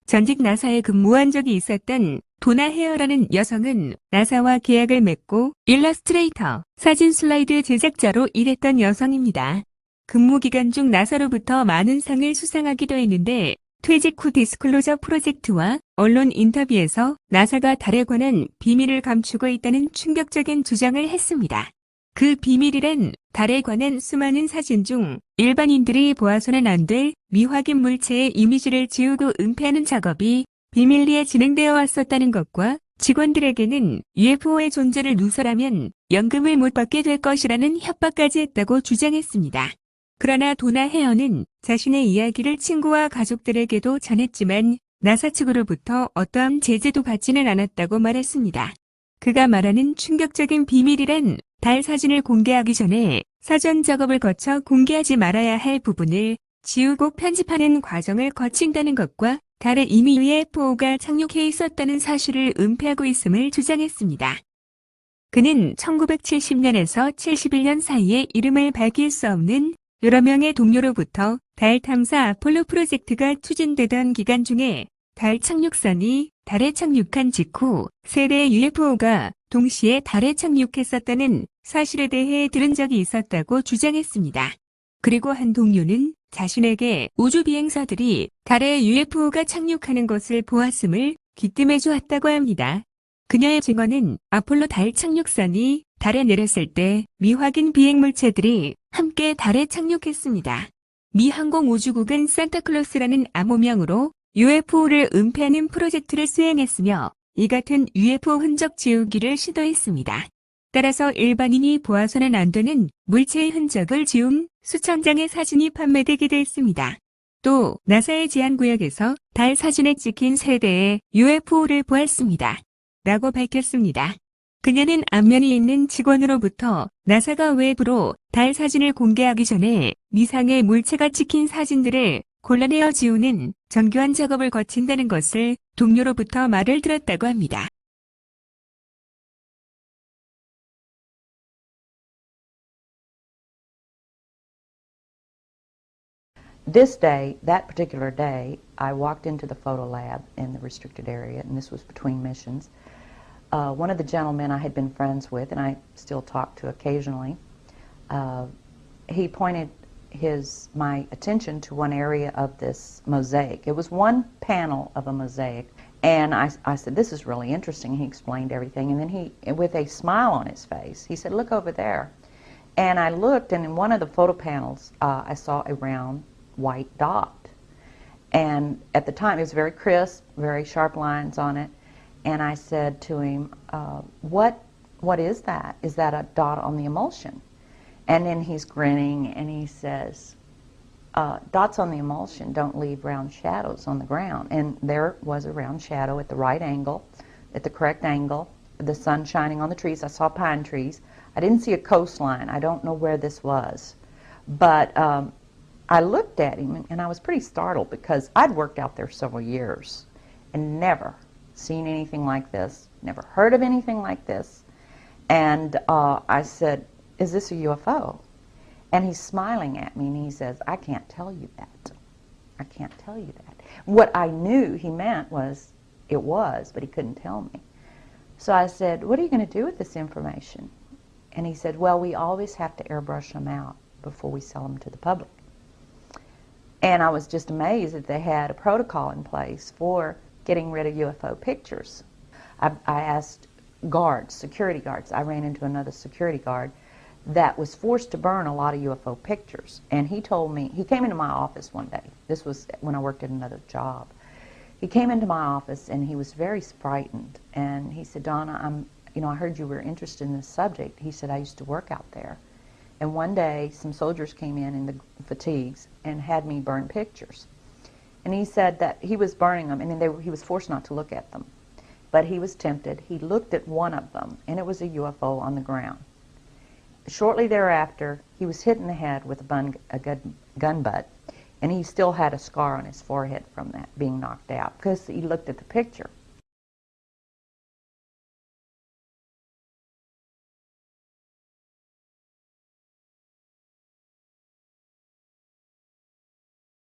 전직 나사에 근무한 적이 있었던 도나 헤어라는 여성은 나사와 계약을 맺고 일러스트레이터, 사진 슬라이드 제작자로 일했던 여성입니다. 근무 기간 중 나사로부터 많은 상을 수상하기도 했는데 퇴직 후 디스클로저 프로젝트와 언론 인터뷰에서 나사가 달에 관한 비밀을 감추고 있다는 충격적인 주장을 했습니다. 그 비밀이란 달에 관한 수많은 사진 중 일반인들이 보아서는 안 될 미확인 물체의 이미지를 지우고 은폐하는 작업이 비밀리에 진행되어 왔었다는 것과 직원들에게는 UFO의 존재를 누설하면 연금을 못 받게 될 것이라는 협박까지 했다고 주장했습니다. 그러나 도나 헤어는 자신의 이야기를 친구와 가족들에게도 전했지만 나사 측으로부터 어떠한 제재도 받지는 않았다고 말했습니다. 그가 말하는 충격적인 비밀이란 달 사진을 공개하기 전에 사전 작업을 거쳐 공개하지 말아야 할 부분을 지우고 편집하는 과정을 거친다는 것과 달에 이미 UFO가 착륙해 있었다는 사실을 은폐하고 있음을 주장했습니다. 그는 1970년에서 71년 사이에 이름을 밝힐 수 없는 여러 명의 동료로부터 달 탐사 아폴로 프로젝트가 추진되던 기간 중에 달 착륙선이 달에 착륙한 직후 세 대의 UFO가 동시에 달에 착륙했었다는 사실에 대해 들은 적이 있었다고 주장했습니다. 그리고 한 동료는 자신에게 우주비행사들이 달에 UFO가 착륙하는 것을 보았음을 귀뜸해 주었다고 합니다. 그녀의 증언은 아폴로 달 착륙선이 달에 내렸을 때 미확인 비행 물체들이 함께 달에 착륙했습니다. 미 항공우주국은 산타클로스라는 암호명으로 UFO를 은폐하는 프로젝트를 수행했으며 이 같은 UFO 흔적 지우기를 시도했습니다. 따라서 일반인이 보아서는 안 되는 물체의 흔적을 지운 수천 장의 사진이 판매되기도 했습니다. 또 나사의 제한구역에서 달 사진에 찍힌 세 대의 UFO를 보았습니다. 라고 밝혔습니다. 그녀는 안면이 있는 직원으로부터 나사가 외부로 달 사진을 공개하기 전에 미상의 물체가 찍힌 사진들을 골라내어 지우는 정교한 작업을 거친다는 것을 동료로부터 말을 들었다고 합니다. This day, that particular day, I walked into the photo lab in the restricted area, and this was between missions. One of the gentlemen I had been friends with, and I still talk to occasionally, he pointed my attention to one area of this mosaic. It was one panel of a mosaic, and I said, "This is really interesting." He explained everything, and then he, with a smile on his face, he said, "Look over there." And I looked, and in one of the photo panels, I saw a round white dot. And at the time, it was very crisp, very sharp lines on it. And I said to him, what is that? Is that a dot on the emulsion? And then he's grinning and he says, dots on the emulsion don't leave round shadows on the ground. And there was a round shadow at the right angle, at the correct angle, the sun shining on the trees. I saw pine trees. I didn't see a coastline. I don't know where this was. But I looked at him and I was pretty startled because I'd worked out there several years and never seen anything like this, never heard of anything like this. And I said, "Is this a UFO?" And he's smiling at me and he says, "I can't tell you that. I can't tell you that." What I knew he meant was it was, but he couldn't tell me. So I said, "What are you going to do with this information?" And he said, "Well, we always have to airbrush them out before we sell them to the public." And I was just amazed that they had a protocol in place for getting rid of UFO pictures. I asked guards, security guards. I ran into another security guard that was forced to burn a lot of UFO pictures. And he told me, he came into my office one day. This was when I worked at another job. He came into my office and he was very frightened. And he said, "Donna, I heard you were interested in this subject." He said, "I used to work out there. And one day some soldiers came in the fatigues and had me burn pictures." And he said that he was burning them, and then he was forced not to look at them. But he was tempted. He looked at one of them, and it was a UFO on the ground. Shortly thereafter, he was hit in the head with a gun butt, and he still had a scar on his forehead from that being knocked out because he looked at the picture.